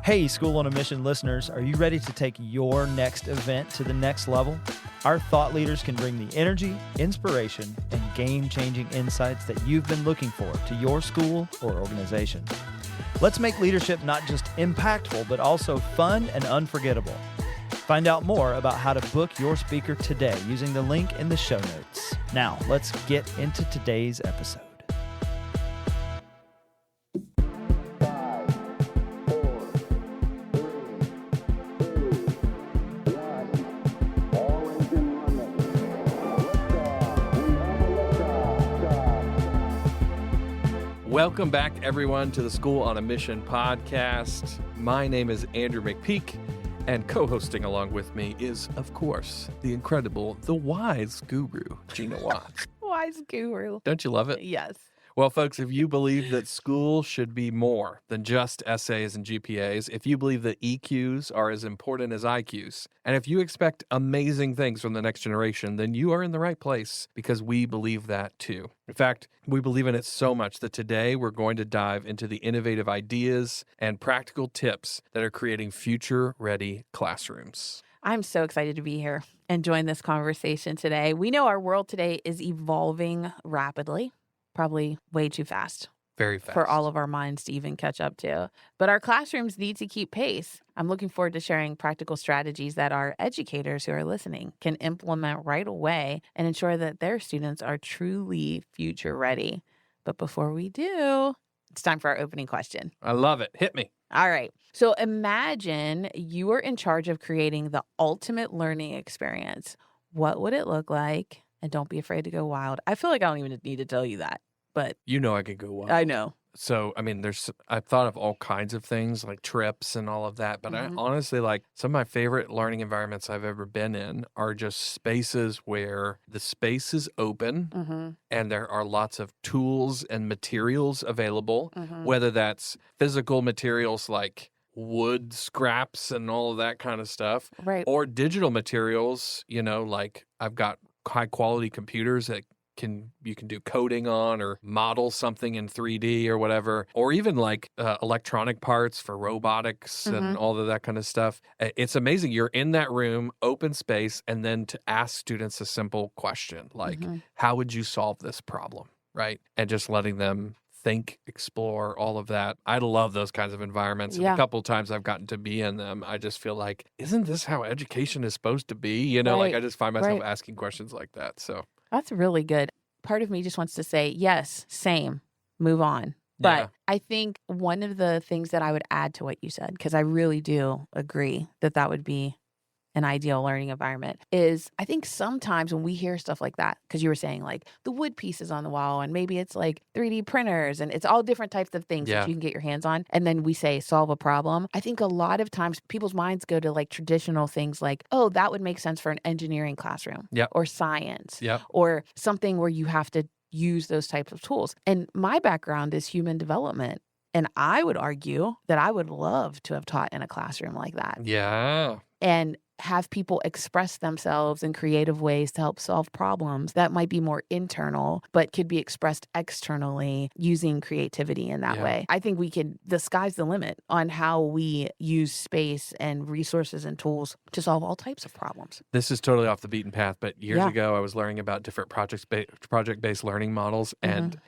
Hey, School on a Mission listeners, are you ready to take your next event to the next level? Our thought leaders can bring the energy, inspiration, and game-changing insights that you've been looking for to your school or organization. Let's make leadership not just impactful, but also fun and unforgettable. Find out more about how to book your speaker today using the link in the show notes. Now, let's get into today's episode. Welcome back, everyone, to the School on a Mission podcast. My name is Andrew McPeak, and co-hosting along with me is, of course, the incredible, the wise guru, Gina Wath. Wise guru. Don't you love it? Yes. Well, folks, if you believe that school should be more than just essays and GPAs, if you believe that EQs are as important as IQs, and if you expect amazing things from the next generation, then you are in the right place because we believe that too. In fact, we believe in it so much that today we're going to dive into the innovative ideas and practical tips that are creating future-ready classrooms. I'm so excited to be here and join this conversation today. We know our world today is evolving rapidly. Probably way too fast. Very fast. For all of our minds to even catch up to. But our classrooms need to keep pace. I'm looking forward to sharing practical strategies that our educators who are listening can implement right away and ensure that their students are truly future ready. But before we do, it's time for our opening question. I love it. Hit me. All right. So imagine you are in charge of creating the ultimate learning experience. What would it look like? And don't be afraid to go wild. I feel like I don't even need to tell you that, but you know I could go wild. I know. So, I mean, I've thought of all kinds of things like trips and all of that, but I honestly some of my favorite learning environments I've ever been in are just spaces where the space is open and there are lots of tools and materials available, whether that's physical materials like wood scraps and all of that kind of stuff, right, or digital materials, like I've got high quality computers that you can do coding on or model something in 3D or whatever, or even like electronic parts for robotics and all of that kind of stuff. It's amazing. You're in that room, open space, and then to ask students a simple question like, how would you solve this problem, right? And just letting them think, explore, all of that. I love those kinds of environments. And a couple of times I've gotten to be in them, I just feel like, isn't this how education is supposed to be? Like I just find myself asking questions like that. So that's really good. Part of me just wants to say, yes, same, move on. But I think one of the things that I would add to what you said, because I really do agree that would be an ideal learning environment, is I think sometimes when we hear stuff like that, because you were saying like the wood pieces on the wall and maybe it's like 3D printers and it's all different types of things that you can get your hands on. And then we say solve a problem. I think a lot of times people's minds go to like traditional things like, oh, that would make sense for an engineering classroom or science or something where you have to use those types of tools. And my background is human development. And I would argue that I would love to have taught in a classroom like that. Yeah. And have people express themselves in creative ways to help solve problems that might be more internal, but could be expressed externally using creativity in that way. I think the sky's the limit on how we use space and resources and tools to solve all types of problems. This is totally off the beaten path, but years ago I was learning about different project-based learning models, and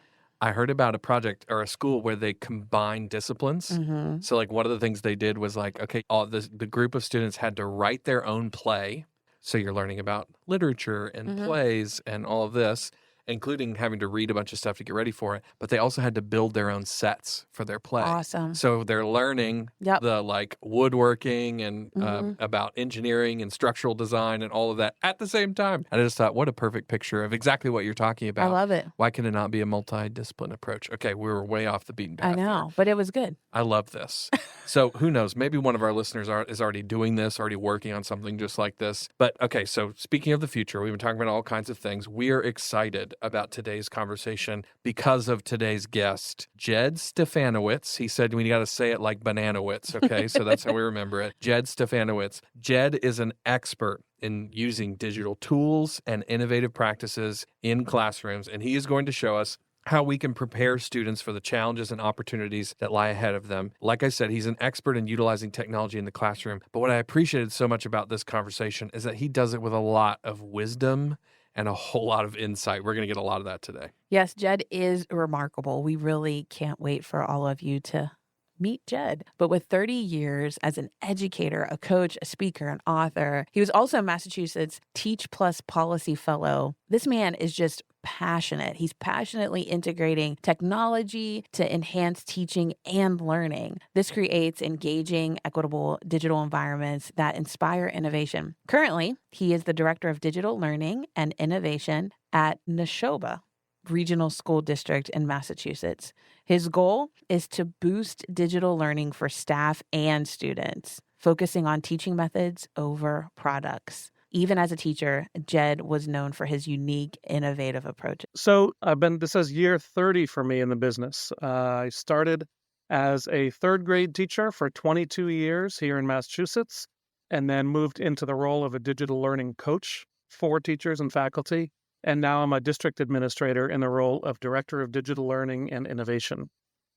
I heard about a project or a school where they combined disciplines. So like one of the things they did was like, okay, the group of students had to write their own play. So you're learning about literature and plays and all of this, including having to read a bunch of stuff to get ready for it. But they also had to build their own sets for their play. Awesome. So they're learning the like woodworking and about engineering and structural design and all of that at the same time. And I just thought, what a perfect picture of exactly what you're talking about. I love it. Why can it not be a multidiscipline approach? Okay, we were way off the beaten path. I know, but it was good. I love this. So who knows? Maybe one of our listeners is already doing this, already working on something just like this. But okay, so speaking of the future, we've been talking about all kinds of things. We are excited about today's conversation because of today's guest, Jed Stefanowicz. He said we got to say it like Bananowitz, okay? So that's how we remember it. Jed Stefanowicz. Jed is an expert in using digital tools and innovative practices in classrooms, and he is going to show us how we can prepare students for the challenges and opportunities that lie ahead of them. Like I said, he's an expert in utilizing technology in the classroom. But what I appreciated so much about this conversation is that he does it with a lot of wisdom and a whole lot of insight. We're going to get a lot of that today. Yes, Jed is remarkable. We really can't wait for all of you to meet Jed. But with 30 years as an educator, a coach, a speaker, an author, he was also Massachusetts Teach Plus Policy Fellow. This man is just passionate. He's passionately integrating technology to enhance teaching and learning. This creates engaging, equitable digital environments that inspire innovation. Currently, he is the Director of Digital Learning and Innovation at Neshoba Regional School District in Massachusetts. His goal is to boost digital learning for staff and students, focusing on teaching methods over products. Even as a teacher, Jed was known for his unique, innovative approach. So this is year 30 for me in the business. I started as a third grade teacher for 22 years here in Massachusetts, and then moved into the role of a digital learning coach for teachers and faculty. And now I'm a district administrator in the role of Director of Digital Learning and Innovation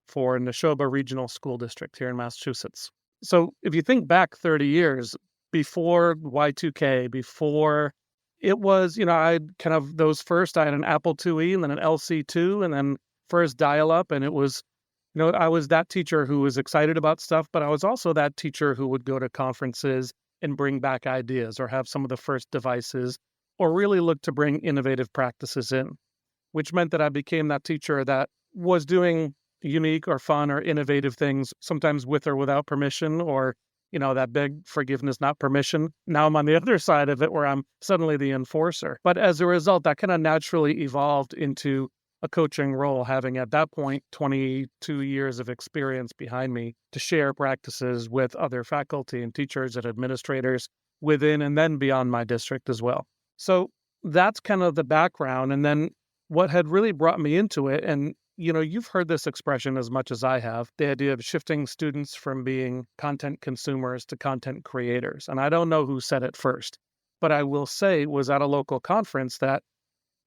for Neshoba Regional School District here in Massachusetts. So if you think back 30 years, before Y2K, before it was, I had an Apple IIe and then an LC2 and then first dial-up. And it was, I was that teacher who was excited about stuff, but I was also that teacher who would go to conferences and bring back ideas or have some of the first devices or really look to bring innovative practices in, which meant that I became that teacher that was doing unique or fun or innovative things, sometimes with or without permission, or that big forgiveness, not permission. Now I'm on the other side of it where I'm suddenly the enforcer. But as a result, that kind of naturally evolved into a coaching role, having at that point 22 years of experience behind me to share practices with other faculty and teachers and administrators within and then beyond my district as well. So that's kind of the background. And then what had really brought me into it, and you've heard this expression as much as I have, the idea of shifting students from being content consumers to content creators. And I don't know who said it first, but I will say it was at a local conference that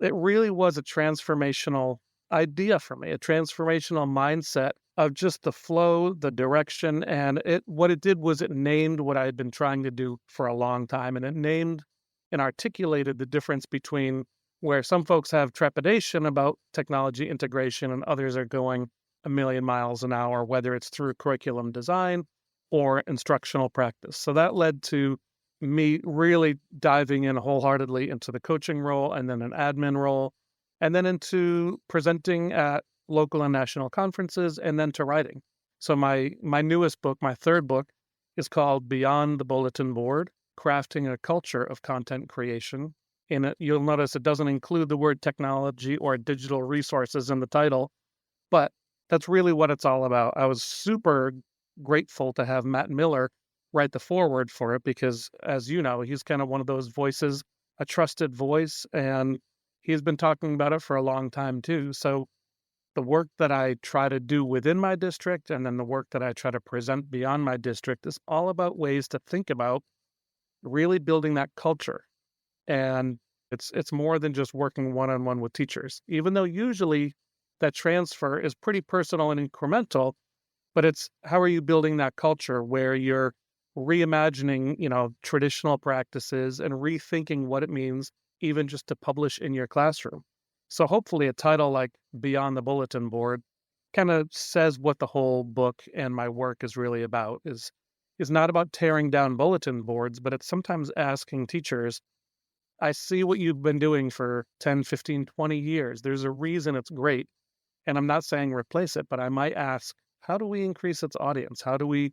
it really was a transformational idea for me, a transformational mindset of just the flow, the direction. And what it did was it named what I had been trying to do for a long time. And it named and articulated the difference between where some folks have trepidation about technology integration and others are going a million miles an hour, whether it's through curriculum design or instructional practice. So that led to me really diving in wholeheartedly into the coaching role and then an admin role, and then into presenting at local and national conferences, and then to writing. So my newest book, my third book, is called Beyond the Bulletin Board, Crafting a Culture of Content Creation. In it, you'll notice it doesn't include the word technology or digital resources in the title, but that's really what it's all about. I was super grateful to have Matt Miller write the foreword for it because, as you know, he's kind of one of those voices, a trusted voice, and he's been talking about it for a long time too. So the work that I try to do within my district and then the work that I try to present beyond my district is all about ways to think about really building that culture. And it's more than just working one-on-one with teachers, even though usually that transfer is pretty personal and incremental, but it's how are you building that culture where you're reimagining, traditional practices and rethinking what it means even just to publish in your classroom. So hopefully a title like Beyond the Bulletin Board kind of says what the whole book and my work is really about, is not about tearing down bulletin boards, but it's sometimes asking teachers, I see what you've been doing for 10, 15, 20 years. There's a reason it's great. And I'm not saying replace it, but I might ask, how do we increase its audience? How do we,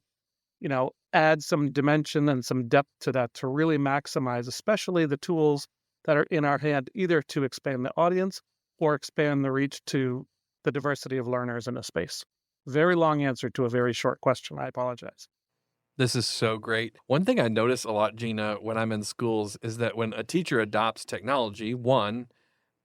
add some dimension and some depth to that to really maximize, especially the tools that are in our hand, either to expand the audience or expand the reach to the diversity of learners in a space? Very long answer to a very short question. I apologize. This is so great. One thing I notice a lot, Gina, when I'm in schools is that when a teacher adopts technology, one,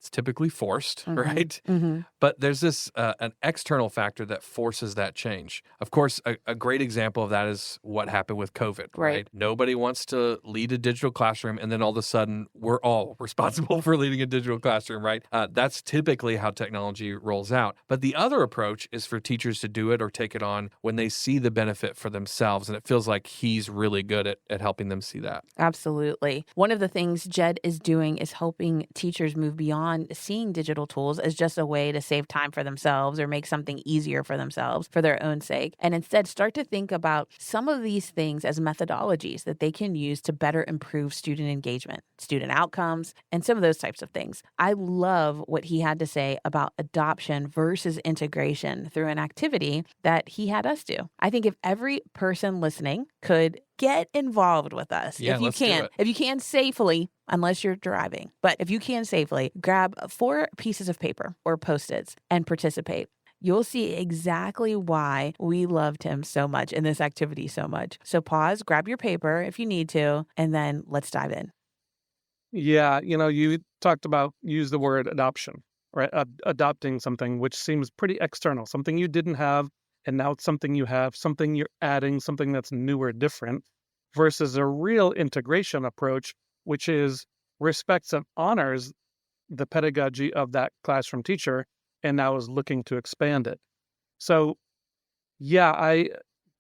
It's typically forced, Mhm. right? Mm-hmm. But there's this an external factor that forces that change. Of course, a great example of that is what happened with COVID, right? Nobody wants to lead a digital classroom, and then all of a sudden, we're all responsible for leading a digital classroom, right? That's typically how technology rolls out. But the other approach is for teachers to do it or take it on when they see the benefit for themselves, and it feels like he's really good at helping them see that. Absolutely. One of the things Jed is doing is helping teachers move beyond seeing digital tools as just a way to save time for themselves or make something easier for themselves for their own sake, and instead start to think about some of these things as methodologies that they can use to better improve student engagement, student outcomes, and some of those types of things. I love what he had to say about adoption versus integration through an activity that he had us do. I think if every person listening could get involved with us, Yeah, if you let's do can, it. if you can safely, unless you're driving, but if you can safely, grab 4 pieces of paper or Post-its and participate. You'll see exactly why we loved him so much in this activity so much. So pause, grab your paper if you need to, and then let's dive in. Yeah, you talked about, use the word adoption, right? Adopting something which seems pretty external, something you didn't have, and now it's something you have, something you're adding, something that's new or different, versus a real integration approach, which is respects and honors the pedagogy of that classroom teacher and now is looking to expand it. So, yeah, I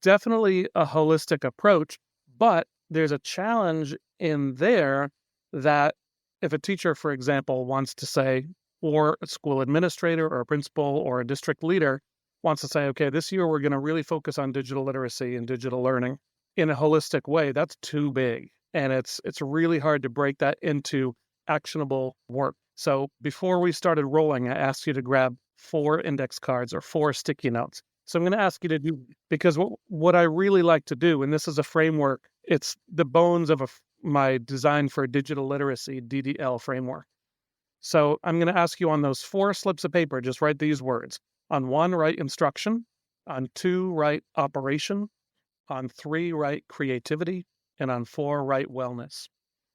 definitely a holistic approach, but there's a challenge in there that if a teacher, for example, wants to say, or a school administrator or a principal or a district leader wants to say, okay, this year we're going to really focus on digital literacy and digital learning in a holistic way, that's too big. And it's really hard to break that into actionable work. So before we started rolling, I asked you to grab 4 index cards or 4 sticky notes. So I'm going to ask you to do, because what I really like to do, and this is a framework, it's the bones of my Design for Digital Literacy, DDL framework. So I'm going to ask you on those 4 slips of paper, just write these words. On 1, write instruction. On 2, write operation. On 3, write creativity. And on 4, write wellness.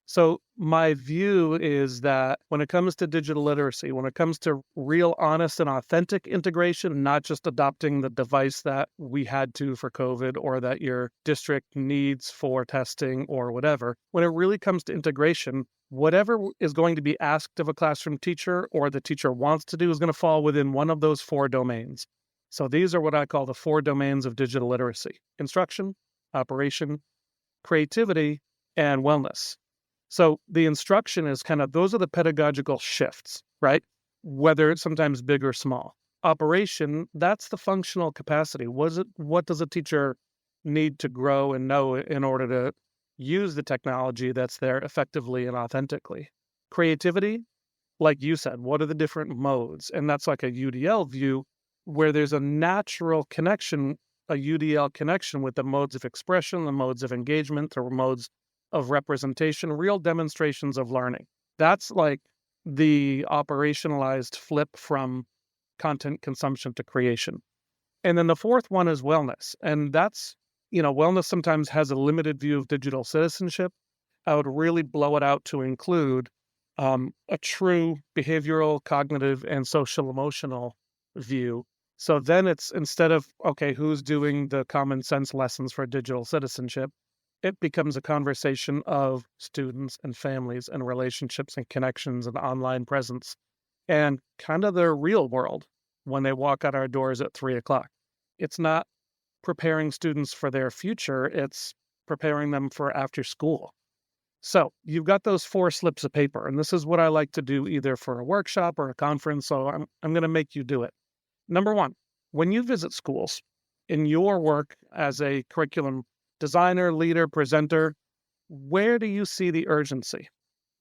So my view is that when it comes to digital literacy, when it comes to real, honest, and authentic integration, not just adopting the device that we had to for COVID or that your district needs for testing or whatever, when it really comes to integration, whatever is going to be asked of a classroom teacher or the teacher wants to do is going to fall within one of those 4 domains. So these are what I call the 4 domains of digital literacy: instruction, operation, creativity, and wellness. So the instruction is kind of, those are the pedagogical shifts, right? Whether it's sometimes big or small. Operation, that's the functional capacity. What does a teacher need to grow and know in order to use the technology that's there effectively and authentically? Creativity, like you said, what are the different modes? And that's like a UDL view where there's a natural connection, a UDL connection with the modes of expression, the modes of engagement, or modes of representation, real demonstrations of learning. That's like the operationalized flip from content consumption to creation. And then the 4th one is wellness. And that's, wellness sometimes has a limited view of digital citizenship. I would really blow it out to include a true behavioral, cognitive, and social emotional view. So then it's, instead of, okay, who's doing the common sense lessons for digital citizenship, it becomes a conversation of students and families and relationships and connections and online presence and kind of their real world when they walk out our doors at 3:00. It's not preparing students for their future, it's preparing them for after school. So you've got those 4 slips of paper, and this is what I like to do either for a workshop or a conference, so I'm going to make you do it. Number 1, when you visit schools in your work as a curriculum designer, leader, presenter, where do you see the urgency?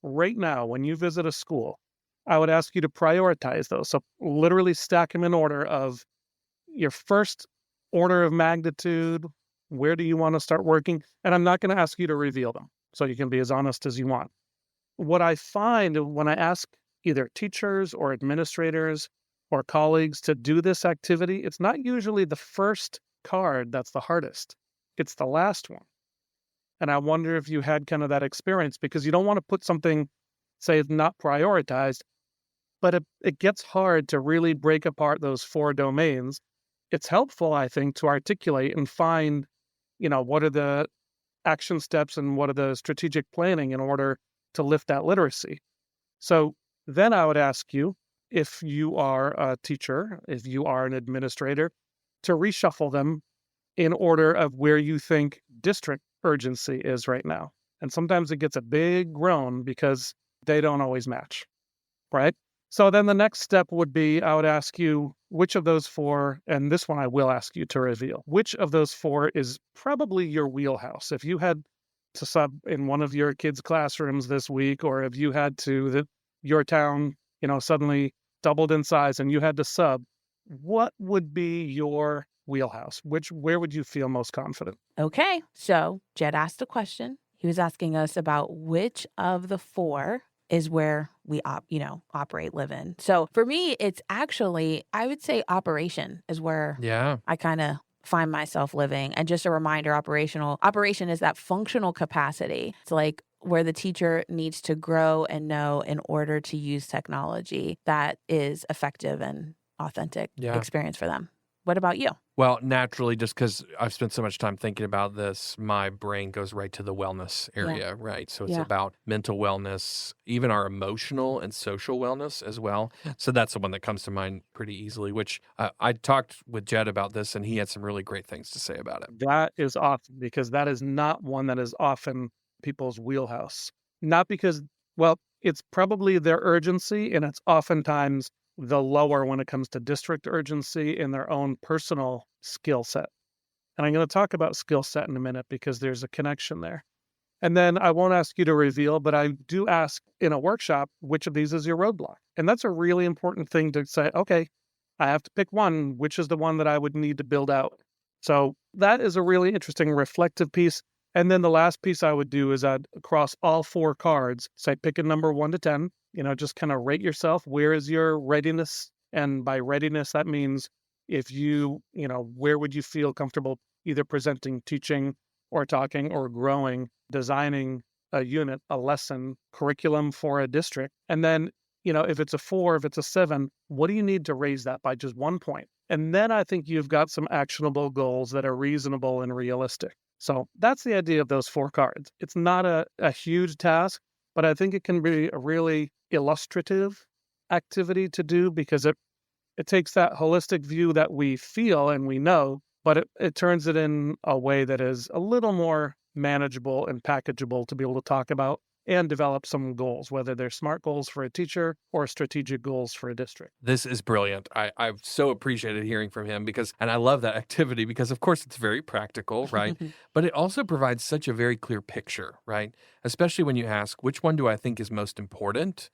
Right now, when you visit a school, I would ask you to prioritize those. So literally stack them in order of your first order of magnitude. Where do you want to start working? And I'm not going to ask you to reveal them, so you can be as honest as you want. What I find when I ask either teachers or administrators or colleagues to do this activity, it's not usually the first card that's the hardest. It's the last one. And I wonder if you had kind of that experience, because you don't want to put something, say, it's not prioritized, but it gets hard to really break apart those 4 domains. It's helpful, I think, to articulate and find, what are the action steps and what are the strategic planning in order to lift that literacy. So then I would ask you, if you are a teacher, if you are an administrator, to reshuffle them in order of where you think district urgency is right now. And sometimes it gets a big groan because they don't always match, right? So then the next step would be, I would ask you which of those 4, and this one I will ask you to reveal, which of those 4 is probably your wheelhouse. If you had to sub in one of your kids' classrooms this week, or if you had to, your town, suddenly doubled in size and you had to sub, what would be your wheelhouse? Where would you feel most confident? Okay. So Jed asked a question. He was asking us about which of the 4 is where we operate, live in. So for me, it's actually, I would say operation is where I kind of find myself living. And just a reminder, operation is that functional capacity. It's like where the teacher needs to grow and know in order to use technology that is effective and authentic experience for them. What about you? Well, naturally, just because I've spent so much time thinking about this, my brain goes right to the wellness area, right? So it's about mental wellness, even our emotional and social wellness as well. So that's the one that comes to mind pretty easily, which I talked with Jed about this, and he had some really great things to say about it. That is awesome, because that is not one that is often people's wheelhouse. Not because, it's probably their urgency, and it's oftentimes the lower when it comes to district urgency in their own personal skill set. And I'm going to talk about skill set in a minute because there's a connection there. And then I won't ask you to reveal, but I do ask in a workshop, which of these is your roadblock? And that's a really important thing to say, okay, I have to pick one, which is the one that I would need to build out. So that is a really interesting reflective piece. And then the last piece I would do is I'd across all 4 cards, say pick a number 1 to 10, just kind of rate yourself. Where is your readiness? And by readiness, that means if where would you feel comfortable either presenting, teaching, or talking, or growing, designing a unit, a lesson, curriculum for a district. And then, if it's a 4, if it's a 7, what do you need to raise that by just 1 point? And then I think you've got some actionable goals that are reasonable and realistic. So that's the idea of those 4 cards. It's not a huge task, but I think it can be a really illustrative activity to do, because it takes that holistic view that we feel and we know, but it turns it in a way that is a little more manageable and packageable to be able to talk about and develop some goals, whether they're SMART goals for a teacher or strategic goals for a district. This is brilliant. I've so appreciated hearing from him and I love that activity because, of course, it's very practical, right? But it also provides such a very clear picture, right? Especially when you ask, which one do I think is most important?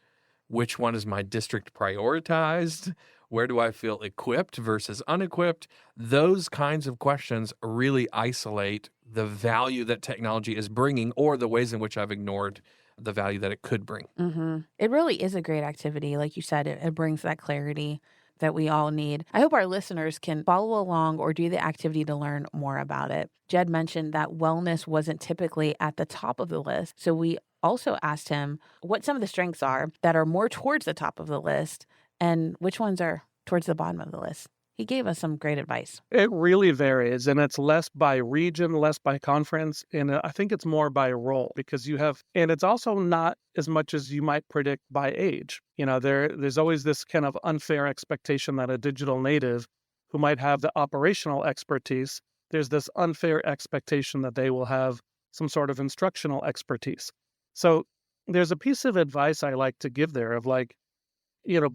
Which one is my district prioritized? Where do I feel equipped versus unequipped? Those kinds of questions really isolate the value that technology is bringing or the ways in which I've ignored the value that it could bring. Mm-hmm. It really is a great activity. Like you said, it brings that clarity that we all need. I hope our listeners can follow along or do the activity to learn more about it. Jed mentioned that wellness wasn't typically at the top of the list. So we also asked him what some of the strengths are that are more towards the top of the list and which ones are towards the bottom of the list. He gave us some great advice. It really varies, and it's less by region, less by conference, and I think it's more by role, because and it's also not as much as you might predict by age. There's always this kind of unfair expectation that a digital native who might have the operational expertise, there's this unfair expectation that they will have some sort of instructional expertise. So there's a piece of advice I like to give there of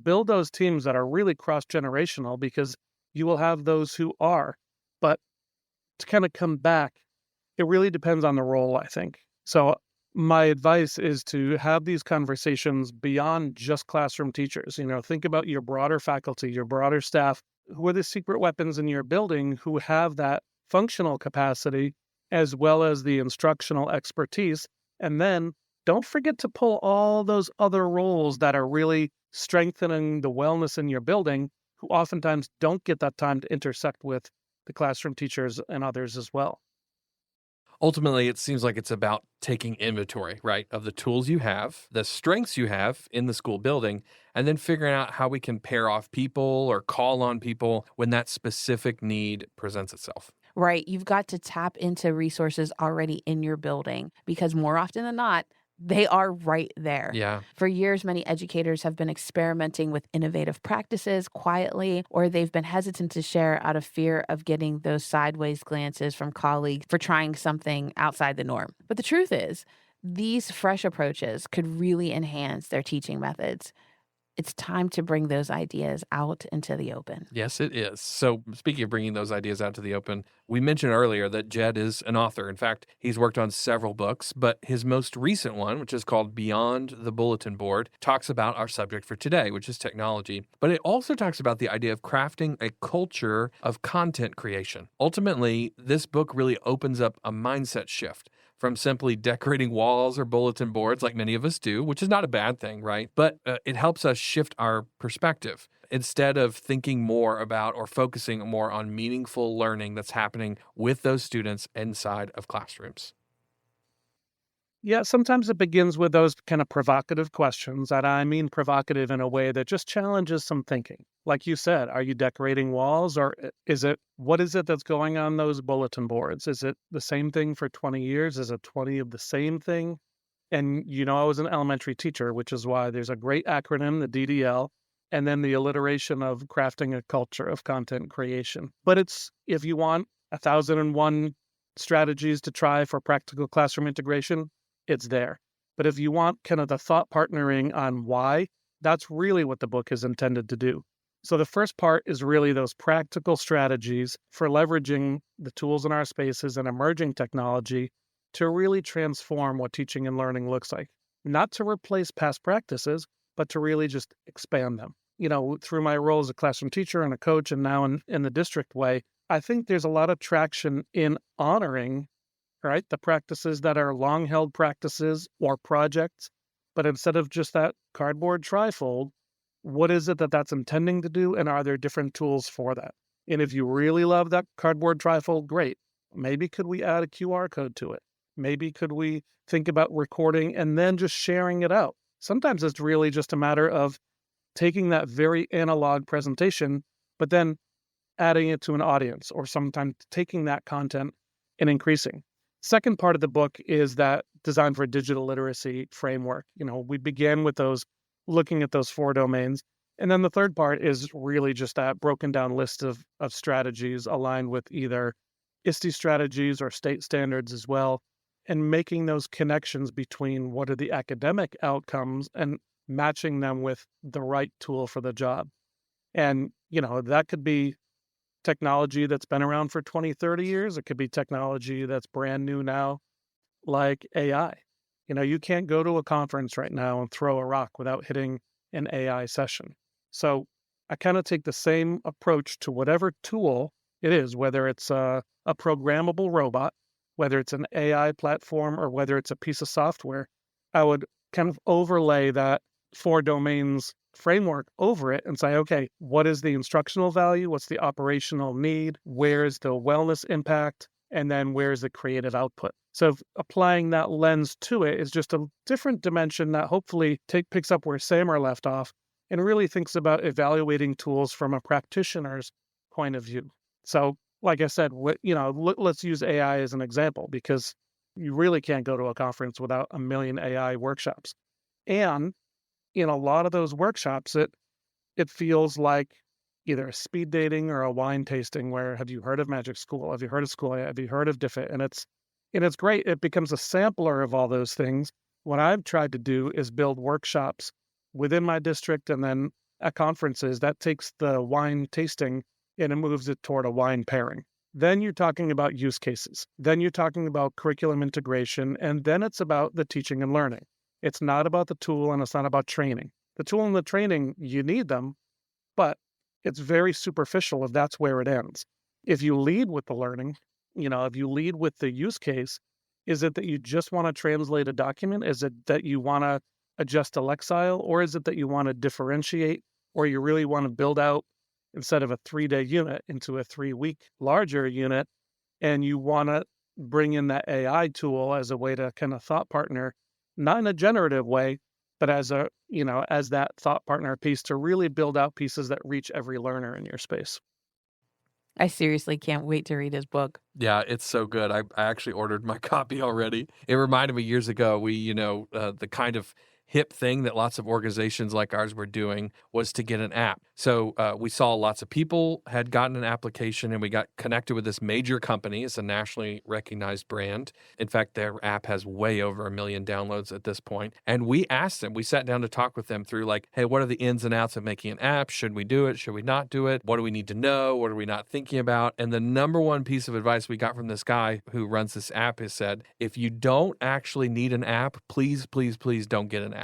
build those teams that are really cross-generational, because you will have those who are. But to kind of come back, it really depends on the role, I think. So my advice is to have these conversations beyond just classroom teachers. Think about your broader faculty, your broader staff. Who are the secret weapons in your building who have that functional capacity as well as the instructional expertise? And then don't forget to pull all those other roles that are really strengthening the wellness in your building, who oftentimes don't get that time to intersect with the classroom teachers and others as well. Ultimately, it seems like it's about taking inventory, right, of the tools you have, the strengths you have in the school building, and then figuring out how we can pair off people or call on people when that specific need presents itself. Right. You've got to tap into resources already in your building because more often than not, they are right there. Yeah. For years, many educators have been experimenting with innovative practices quietly, or they've been hesitant to share out of fear of getting those sideways glances from colleagues for trying something outside the norm. But the truth is, these fresh approaches could really enhance their teaching methods. It's time to bring those ideas out into the open. Yes, it is. So speaking of bringing those ideas out to the open, we mentioned earlier that Jed is an author. In fact, he's worked on several books, but his most recent one, which is called Beyond the Bulletin Board, talks about our subject for today, which is technology. But it also talks about the idea of crafting a culture of content creation. Ultimately, this book really opens up a mindset shift from simply decorating walls or bulletin boards like many of us do, which is not a bad thing, right? But it helps us shift our perspective. Instead of thinking more about or focusing more on meaningful learning that's happening with those students inside of classrooms. Yeah, sometimes it begins with those kind of provocative questions, and I mean provocative in a way that just challenges some thinking. Like you said, are you decorating walls, or what is it that's going on those bulletin boards? Is it the same thing for 20 years? Is it 20 of the same thing? And, I was an elementary teacher, which is why there's a great acronym, the DDL, and then the alliteration of crafting a culture of content creation. But if you want 1,001 strategies to try for practical classroom integration, it's there. But if you want kind of the thought partnering on why, that's really what the book is intended to do. So the first part is really those practical strategies for leveraging the tools in our spaces and emerging technology to really transform what teaching and learning looks like. Not to replace past practices, but to really just expand them. Through my role as a classroom teacher and a coach and now in the district way, I think there's a lot of traction in honoring, right, the practices that are long-held practices or projects, but instead of just that cardboard trifold, what is it that's intending to do, and are there different tools for that? And if you really love that cardboard trifold, great. Maybe could we add a QR code to it? Maybe could we think about recording and then just sharing it out? Sometimes it's really just a matter of taking that very analog presentation, but then adding it to an audience, or sometimes taking that content and increasing. Second part of the book is that Design for Digital Literacy framework. We began with looking at those 4 domains. And then the third part is really just that broken down list of strategies aligned with either ISTE strategies or state standards as well, and making those connections between what are the academic outcomes and matching them with the right tool for the job. And, that could be technology that's been around for 20, 30 years. It could be technology that's brand new now, like AI. You can't go to a conference right now and throw a rock without hitting an AI session. So I kind of take the same approach to whatever tool it is, whether it's a programmable robot, whether it's an AI platform, or whether it's a piece of software. I would kind of overlay that 4 domains framework over it and say, okay, what is the instructional value? What's the operational need? Where's the wellness impact? And then where's the creative output? So applying that lens to it is just a different dimension that hopefully picks up where Samer left off and really thinks about evaluating tools from a practitioner's point of view. So like I said, let's use AI as an example, because you really can't go to a conference without a million AI workshops. And in a lot of those workshops, it feels like either a speed dating or a wine tasting where, have you heard of Magic School? Have you heard of School? Have you heard of Diffit? And it's great. It becomes a sampler of all those things. What I've tried to do is build workshops within my district and then at conferences that takes the wine tasting and it moves it toward a wine pairing. Then you're talking about use cases. Then you're talking about curriculum integration. And then it's about the teaching and learning. It's not about the tool and it's not about training. The tool and the training, you need them, but it's very superficial if that's where it ends. If you lead with the learning, if you lead with the use case, is it that you just want to translate a document? Is it that you want to adjust a lexile? Or is it that you want to differentiate, or you really want to build out, instead of a 3-day unit, into a 3-week larger unit, and you want to bring in that AI tool as a way to kind of thought partner, not in a generative way, but as a, as that thought partner piece to really build out pieces that reach every learner in your space. I seriously can't wait to read his book. Yeah, it's so good. I actually ordered my copy already. It reminded me years ago, the kind of hip thing that lots of organizations like ours were doing was to get an app. So we saw lots of people had gotten an application, and we got connected with this major company. It's a nationally recognized brand. In fact, their app has way over 1 million downloads at this point. And we asked them, we sat down to talk with them through like, hey, what are the ins and outs of making an app? Should we do it? Should we not do it? What do we need to know? What are we not thinking about? And the number one piece of advice we got from this guy who runs this app is said, if you don't actually need an app, please, please, please don't get an app.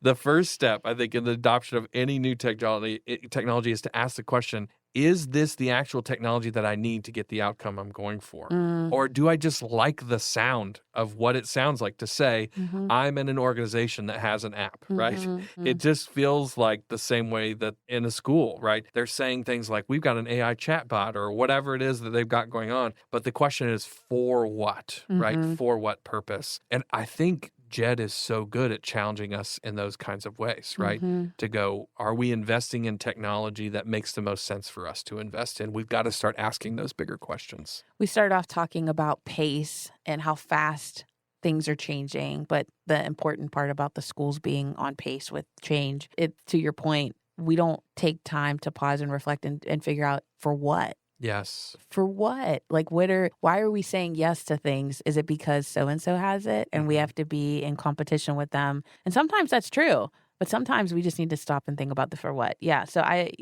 The first step, I think, in the adoption of any new technology is to ask the question, is this the actual technology that I need to get the outcome I'm going for? Or do I just like the sound of what it sounds like to say, I'm in an organization that has an app, right? It just feels like the same way that in a school, right? They're saying things like, we've got an AI chatbot or whatever it is that they've got going on. But the question is, for what, right? For what purpose? And I think Jed is so good at challenging us in those kinds of ways, right? To go, are we investing in technology that makes the most sense for us to invest in? We've got to start asking those bigger questions. We started off talking about pace and how fast things are changing, but the important part about the schools being on pace with change, to your point, we don't take time to pause and reflect and figure out for what. Yes. For what? Like, why are we saying yes to things? Is it because so-and-so has it and we have to be in competition with them? And sometimes that's true, but sometimes we just need to stop and think about the for what. Yeah. So I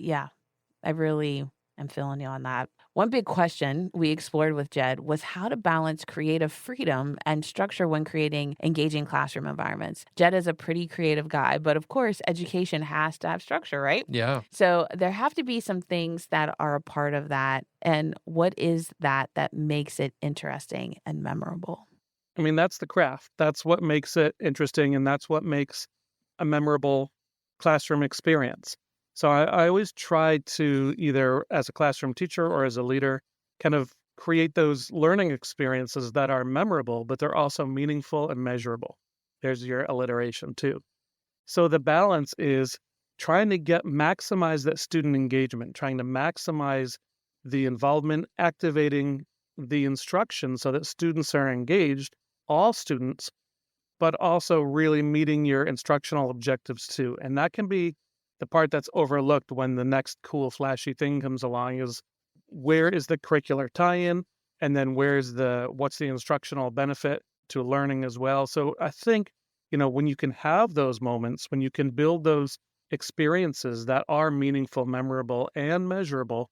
really am feeling you on that. One big question we explored with Jed was how to balance creative freedom and structure when creating engaging classroom environments. Jed is a pretty creative guy, but of course, education has to have structure, right? Yeah. So there have to be some things that are a part of that. And what is that makes it interesting and memorable? I mean, that's the craft. That's what makes it interesting, and that's what makes a memorable classroom experience. So I always try to, either as a classroom teacher or as a leader, kind of create those learning experiences that are memorable, but they're also meaningful and measurable. There's your alliteration too. So the balance is trying to maximize that student engagement, trying to maximize the involvement, activating the instruction so that students are engaged, all students, but also really meeting your instructional objectives too. And that can be the part that's overlooked when the next cool, flashy thing comes along is, where is the curricular tie-in? And then what's the instructional benefit to learning as well? So I think, when you can have those moments, when you can build those experiences that are meaningful, memorable, and measurable,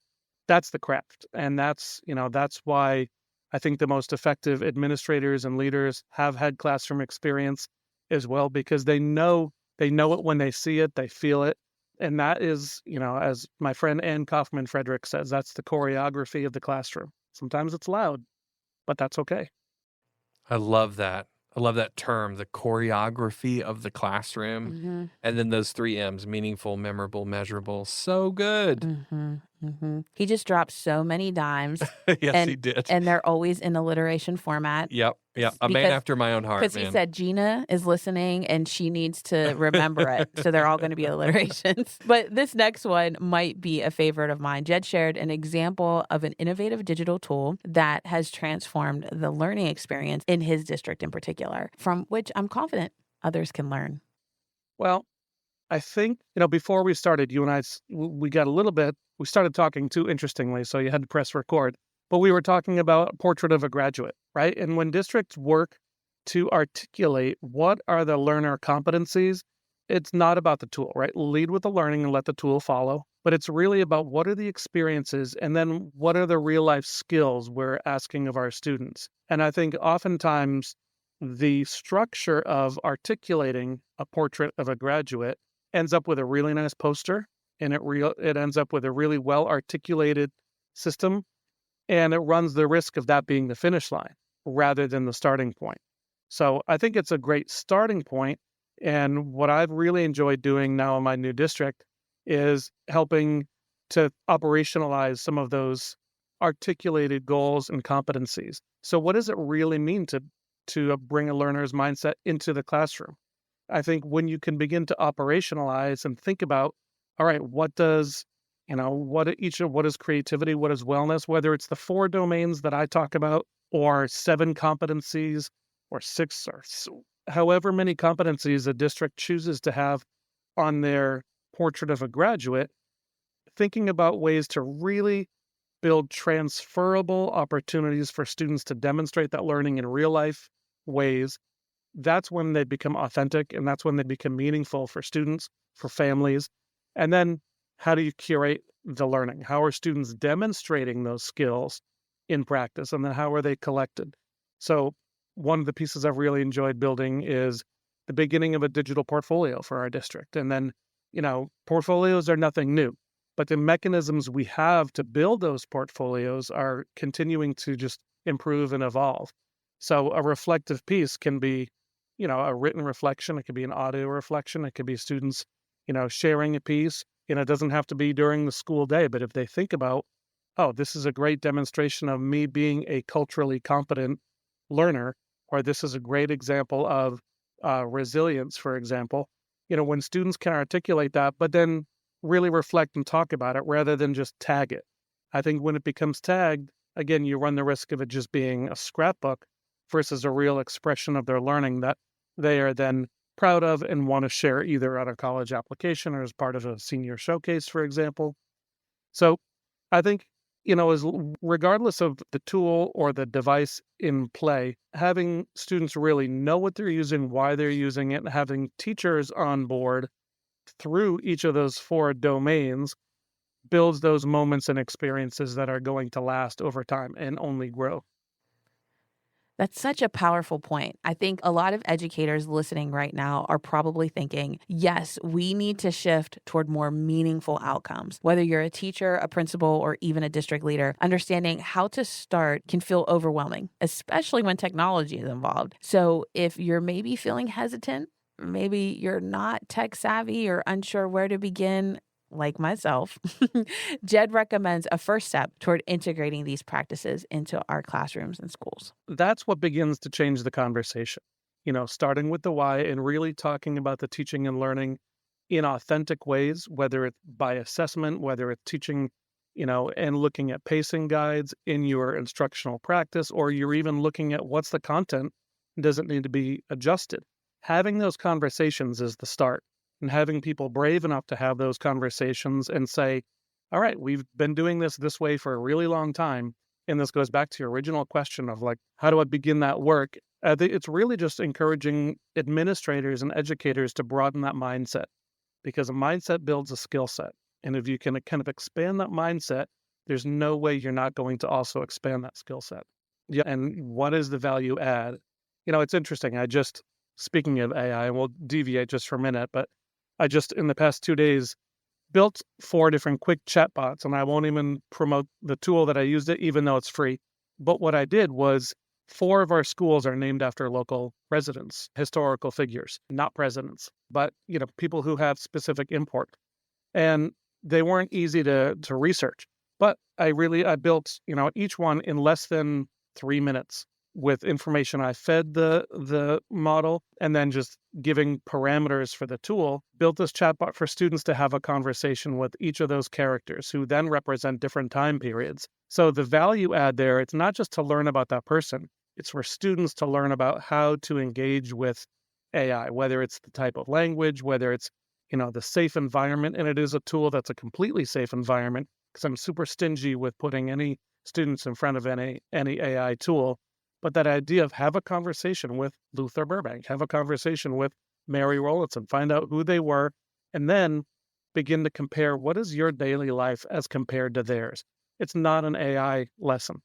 that's the craft. And that's why I think the most effective administrators and leaders have had classroom experience as well, because they know it when they see it, they feel it. And that is, as my friend Ann Kaufman Frederick says, that's the choreography of the classroom. Sometimes it's loud, but that's okay. I love that. I love that term, the choreography of the classroom. And then those 3 M's, meaningful, memorable, measurable. So good. He just dropped so many dimes. Yes, he did. And they're always in alliteration format. Yep. A man after my own heart, because he said Gina is listening and she needs to remember it. So they're all going to be alliterations. But this next one might be a favorite of mine. Jed shared an example of an innovative digital tool that has transformed the learning experience in his district in particular, from which I'm confident others can learn. Well, I think, before we started, you and I, we started talking too interestingly, so you had to press record. But we were talking about a portrait of a graduate, right? And when districts work to articulate what are the learner competencies, it's not about the tool, right? Lead with the learning and let the tool follow. But it's really about what are the experiences and then what are the real life skills we're asking of our students. And I think oftentimes the structure of articulating a portrait of a graduate ends up with a really nice poster, and it ends up with a really well articulated system. And it runs the risk of that being the finish line rather than the starting point. So I think it's a great starting point. And what I've really enjoyed doing now in my new district is helping to operationalize some of those articulated goals and competencies. So what does it really mean to bring a learner's mindset into the classroom? I think when you can begin to operationalize and think about, all right, what is creativity, what is wellness, whether it's the 4 domains that I talk about, or 7 competencies, or 6, or however many competencies a district chooses to have on their portrait of a graduate, thinking about ways to really build transferable opportunities for students to demonstrate that learning in real life ways. That's when they become authentic, and that's when they become meaningful for students, for families. And then how do you curate the learning? How are students demonstrating those skills in practice? And then how are they collected? So one of the pieces I've really enjoyed building is the beginning of a digital portfolio for our district. And then, portfolios are nothing new, but the mechanisms we have to build those portfolios are continuing to just improve and evolve. So a reflective piece can be, a written reflection. It could be an audio reflection. It could be students, sharing a piece. It doesn't have to be during the school day, but if they think about, oh, this is a great demonstration of me being a culturally competent learner, or this is a great example of resilience, for example, when students can articulate that, but then really reflect and talk about it rather than just tag it. I think when it becomes tagged, again, you run the risk of it just being a scrapbook versus a real expression of their learning that they are then proud of and want to share either at a college application or as part of a senior showcase, for example. So I think, regardless of the tool or the device in play, having students really know what they're using, why they're using it, and having teachers on board through each of those 4 domains builds those moments and experiences that are going to last over time and only grow. That's such a powerful point. I think a lot of educators listening right now are probably thinking, yes, we need to shift toward more meaningful outcomes. Whether you're a teacher, a principal, or even a district leader, understanding how to start can feel overwhelming, especially when technology is involved. So if you're maybe feeling hesitant, maybe you're not tech savvy or unsure where to begin, like myself, Jed recommends a first step toward integrating these practices into our classrooms and schools. That's what begins to change the conversation, starting with the why and really talking about the teaching and learning in authentic ways, whether it's by assessment, whether it's teaching, and looking at pacing guides in your instructional practice, or you're even looking at what's the content, does it need to be adjusted? Having those conversations is the start. And having people brave enough to have those conversations and say, all right, we've been doing this way for a really long time. And this goes back to your original question of how do I begin that work? It's really just encouraging administrators and educators to broaden that mindset, because a mindset builds a skill set. And if you can kind of expand that mindset, there's no way you're not going to also expand that skill set. Yeah. And what is the value add? It's interesting. Speaking of AI, and we'll deviate just for a minute, but I just, in the past 2 days, built 4 different quick chatbots, and I won't even promote the tool that I used it, even though it's free. But what I did was 4 of our schools are named after local residents, historical figures, not presidents, but, people who have specific import. And they weren't easy to research, but I built, each one in less than 3 minutes with information I fed the model, and then just giving parameters for the tool, built this chatbot for students to have a conversation with each of those characters who then represent different time periods. So the value add there, it's not just to learn about that person, it's for students to learn about how to engage with AI, whether it's the type of language, whether it's, the safe environment. And it is a tool that's a completely safe environment, because I'm super stingy with putting any students in front of any AI tool. But that idea of have a conversation with Luther Burbank, have a conversation with Mary Rowlandson, find out who they were, and then begin to compare what is your daily life as compared to theirs. It's not an AI lesson,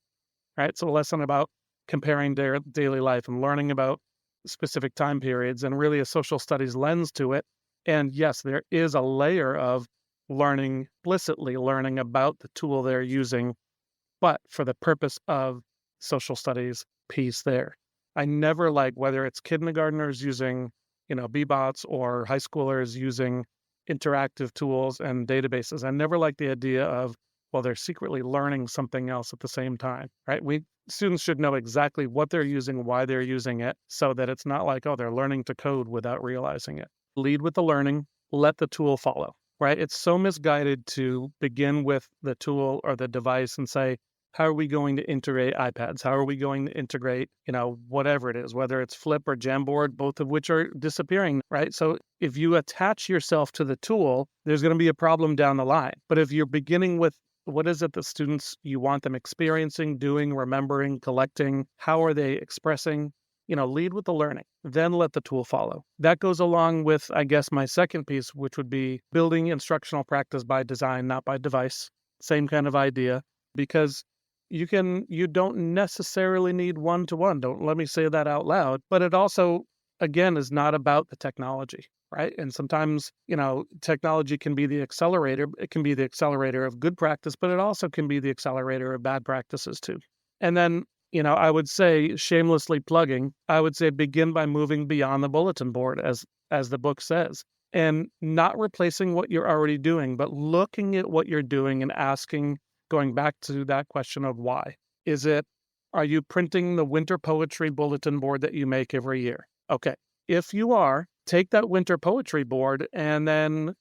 right? It's a lesson about comparing their daily life and learning about specific time periods and really a social studies lens to it. And yes, there is a layer of learning, explicitly learning about the tool they're using, but for the purpose of social studies piece there. I never like, whether it's kindergartners using, BBots or high schoolers using interactive tools and databases, I never like the idea of well, they're secretly learning something else at the same time, right? Students should know exactly what they're using, why they're using it, so that it's not like, oh, they're learning to code without realizing it. Lead with the learning, let the tool follow, right? It's so misguided to begin with the tool or the device and say, how are we going to integrate iPads? How are we going to integrate, whatever it is, whether it's Flip or Jamboard, both of which are disappearing, right? So if you attach yourself to the tool, there's going to be a problem down the line. But if you're beginning with what is it that students, you want them experiencing, doing, remembering, collecting, how are they expressing, lead with the learning, then let the tool follow. That goes along with, I guess, my second piece, which would be building instructional practice by design, not by device. Same kind of idea, because you don't necessarily need one-to-one. Don't let me say that out loud. But it also, again, is not about the technology, right? And sometimes, technology can be the accelerator. It can be the accelerator of good practice, but it also can be the accelerator of bad practices too. And then, I would say, shamelessly plugging, I would say begin by moving beyond the bulletin board, as the book says, and not replacing what you're already doing, but looking at what you're doing and asking, going back to that question of why. Are you printing the winter poetry bulletin board that you make every year? Okay. If you are, take that winter poetry board and then,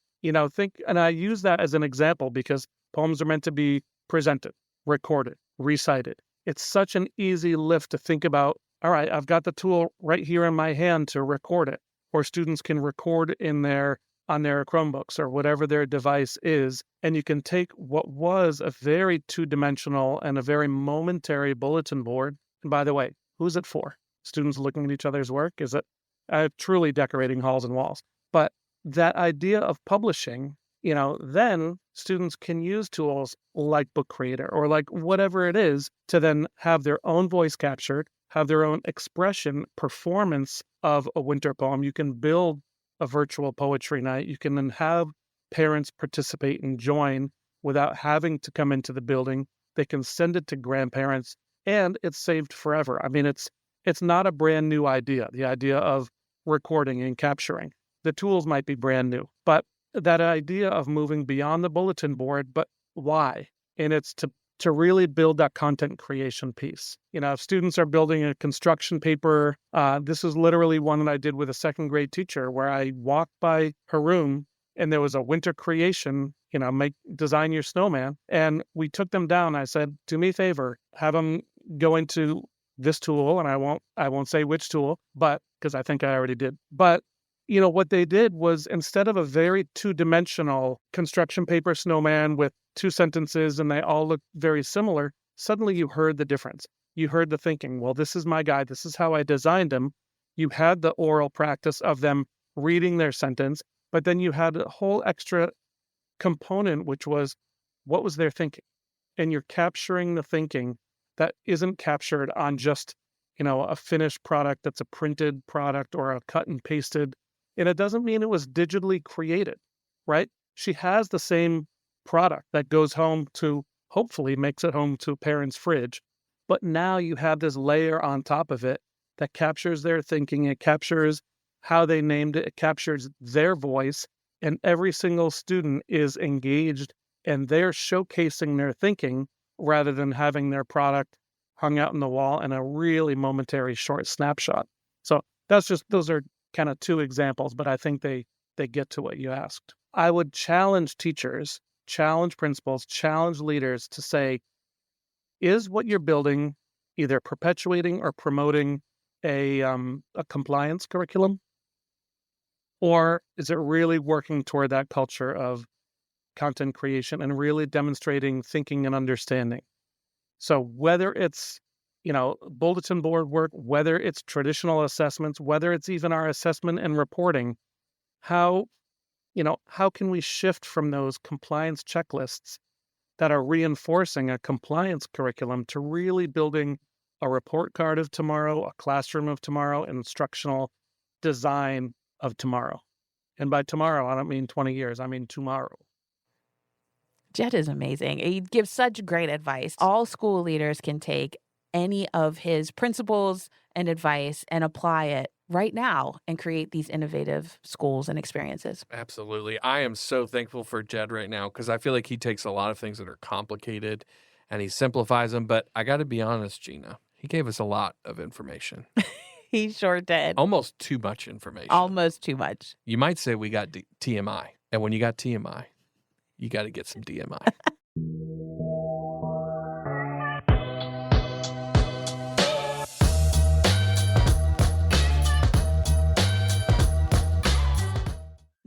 think, and I use that as an example because poems are meant to be presented, recorded, recited. It's such an easy lift to think about, all right, I've got the tool right here in my hand to record it, or students can record on their Chromebooks or whatever their device is, and you can take what was a very two-dimensional and a very momentary bulletin board. And by the way, who's it for? Students looking at each other's work? Is it truly decorating halls and walls? But that idea of publishing, then students can use tools like Book Creator or like whatever it is to then have their own voice captured, have their own expression, performance of a winter poem. You can build a virtual poetry night. You can then have parents participate and join without having to come into the building. They can send it to grandparents, and it's saved forever. I mean, it's not a brand new idea, the idea of recording and capturing. The tools might be brand new, but that idea of moving beyond the bulletin board, but why? And it's to really build that content creation piece. If students are building a construction paper, this is literally one that I did with a second grade teacher where I walked by her room and there was a winter creation, design your snowman. And we took them down. I said, do me a favor, have them go into this tool. And I won't say which tool, but because I think I already did. But what they did was, instead of a very two-dimensional construction paper snowman with two sentences and they all look very similar, suddenly you heard the difference. You heard the thinking, well, this is my guy. This is how I designed him. You had the oral practice of them reading their sentence, but then you had a whole extra component, which was, what was their thinking? And you're capturing the thinking that isn't captured on just, a finished product that's a printed product or a cut and pasted. And it doesn't mean it was digitally created, right? She has the same product that goes home to, hopefully makes it home to a parent's fridge. But now you have this layer on top of it that captures their thinking. It captures how they named it. It captures their voice. And every single student is engaged and they're showcasing their thinking rather than having their product hung out on the wall in a really momentary short snapshot. So those are kind of two examples, but I think they get to what you asked. I would challenge teachers, challenge principals, challenge leaders to say, is what you're building either perpetuating or promoting a compliance curriculum? Or is it really working toward that culture of content creation and really demonstrating thinking and understanding? So whether it's bulletin board work, whether it's traditional assessments, whether it's even our assessment and reporting, how can we shift from those compliance checklists that are reinforcing a compliance curriculum to really building a report card of tomorrow, a classroom of tomorrow, an instructional design of tomorrow? And by tomorrow, I don't mean 20 years, I mean tomorrow. Jed is amazing. He gives such great advice. All school leaders can take any of his principles and advice and apply it right now and create these innovative schools and experiences. Absolutely. I am so thankful for Jed right now because I feel like he takes a lot of things that are complicated and he simplifies them. But I got to be honest, Gina, he gave us a lot of information. He sure did. Almost too much information. Almost too much. You might say we got TMI. And when you got TMI, you got to get some DMI.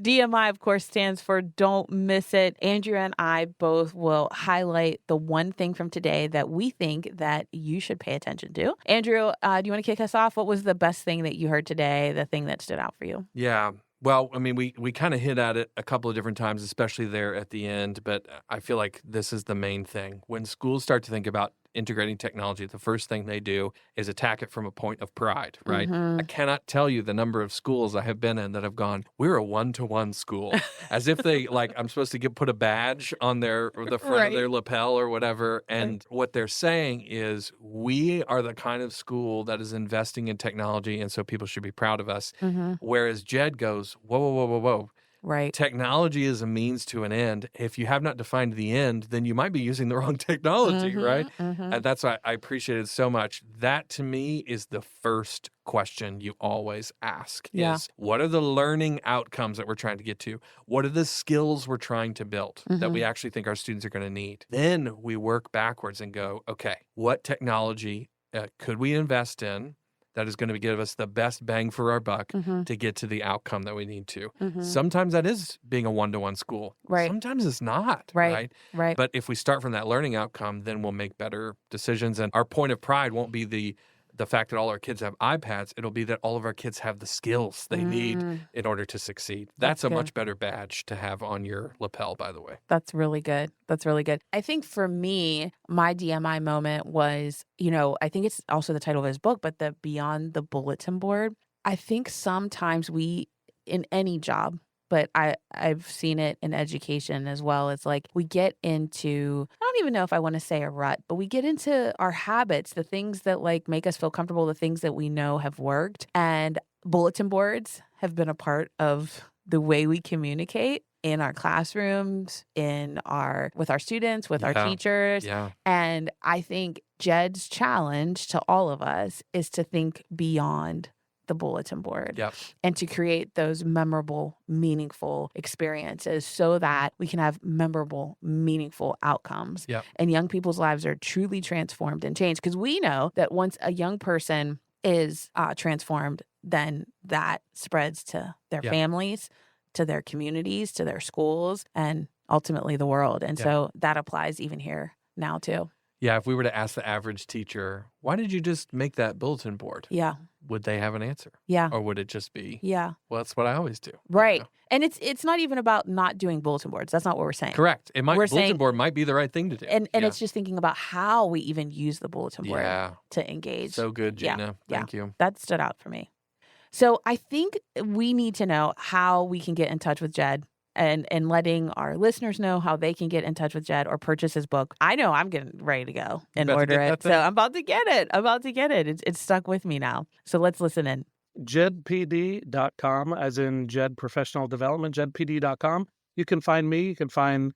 DMI, of course, stands for Don't Miss It. Andrea and I both will highlight the one thing from today that we think that you should pay attention to. Andrew, do you want to kick us off? What was the best thing that you heard today, the thing that stood out for you? Yeah. Well, I mean, we kind of hit at it a couple of different times, especially there at the end, but I feel like this is the main thing. When schools start to think about integrating technology, the first thing they do is attack it from a point of pride, right? Mm-hmm. I cannot tell you the number of schools I have been in that have gone, we're a one-to-one school, as if they, like, I'm supposed to put a badge on the front Right. of their lapel or whatever. And what they're saying is we are the kind of school that is investing in technology, and so people should be proud of us. Mm-hmm. Whereas Jed goes, whoa, whoa, whoa, whoa, whoa. Right. Technology is a means to an end. If you have not defined the end, then you might be using the wrong technology, right? Mm-hmm. And that's why I appreciate it so much. That, to me, is the first question you always ask Yeah. is, what are the learning outcomes that we're trying to get to? What are the skills we're trying to build that we actually think our students are going to need? Then we work backwards and go, okay, what technology could we invest in that is going to give us the best bang for our buck to get to the outcome that we need to? Sometimes that is being a one-to-one school. Right. Sometimes it's not. Right. But if we start from that learning outcome, then we'll make better decisions. And our point of pride won't be the fact that all our kids have iPads. It'll be that all of our kids have the skills they need in order to succeed. That's a good. much better badge to have on your lapel, by the way. That's really good. That's really good. I think for me, my DMI moment was, I think it's also the title of his book, but the Beyond the Bulletin Board. I think sometimes we, in any job, but I've seen it in education as well. It's like we get into, I don't even know if I want to say a rut, but we get into our habits, the things that like make us feel comfortable, the things that we know have worked. And bulletin boards have been a part of the way we communicate in our classrooms, with our students, with our teachers. Yeah. And I think Jed's challenge to all of us is to think beyond the bulletin board and to create those memorable, meaningful experiences so that we can have memorable, meaningful outcomes. And young people's lives are truly transformed and changed, because we know that once a young person is transformed, then that spreads to their families, to their communities, to their schools, and ultimately the world. And so that applies even here now too. Yeah, if we were to ask the average teacher, why did you just make that bulletin board? Yeah. Would they have an answer? Yeah. Or would it just be, well, that's what I always do? Right. And it's not even about not doing bulletin boards. That's not what we're saying. Correct. Bulletin saying, board might be the right thing to do. And it's just thinking about how we even use the bulletin board to engage. So good, Gina. Thank you. That stood out for me. So I think we need to know how we can get in touch with Jed and letting our listeners know how they can get in touch with Jed or purchase his book. I know I'm getting ready to go and order it. So I'm about to get it. It's stuck with me now. So let's listen in. JedPD.com, as in Jed Professional Development, JedPD.com. You can find me. You can find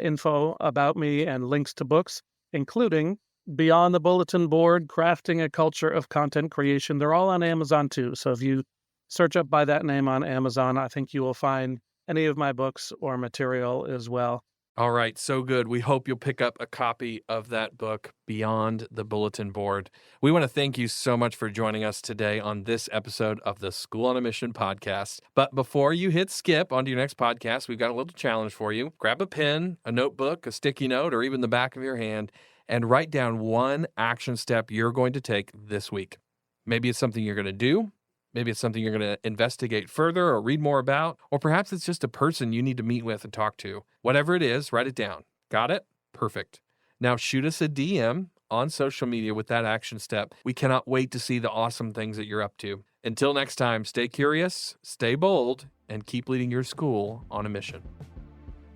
info about me and links to books, including Beyond the Bulletin Board, Crafting a Culture of Content Creation. They're all on Amazon too. So if you search up by that name on Amazon, I think you will find any of my books or material as well. All right. So good. We hope you'll pick up a copy of that book, Beyond the Bulletin Board. We want to thank you so much for joining us today on this episode of the School on a Mission podcast. But before you hit skip onto your next podcast, we've got a little challenge for you. Grab a pen, a notebook, a sticky note, or even the back of your hand, and write down one action step you're going to take this week. Maybe it's something you're going to do. Maybe it's something you're going to investigate further or read more about, or perhaps it's just a person you need to meet with and talk to. Whatever it is, write it down. Got it? Perfect. Now shoot us a DM on social media with that action step. We cannot wait to see the awesome things that you're up to. Until next time, stay curious, stay bold, and keep leading your school on a mission.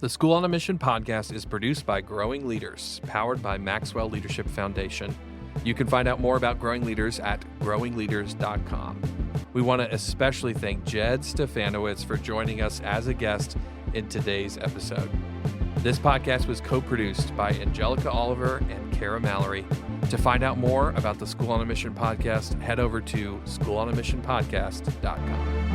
The School on a Mission podcast is produced by Growing Leaders, powered by Maxwell Leadership Foundation. You can find out more about Growing Leaders at growingleaders.com. We want to especially thank Jed Stefanowicz for joining us as a guest in today's episode. This podcast was co-produced by Angelica Oliver and Kara Mallory. To find out more about the School on a Mission podcast, head over to schoolonamissionpodcast.com.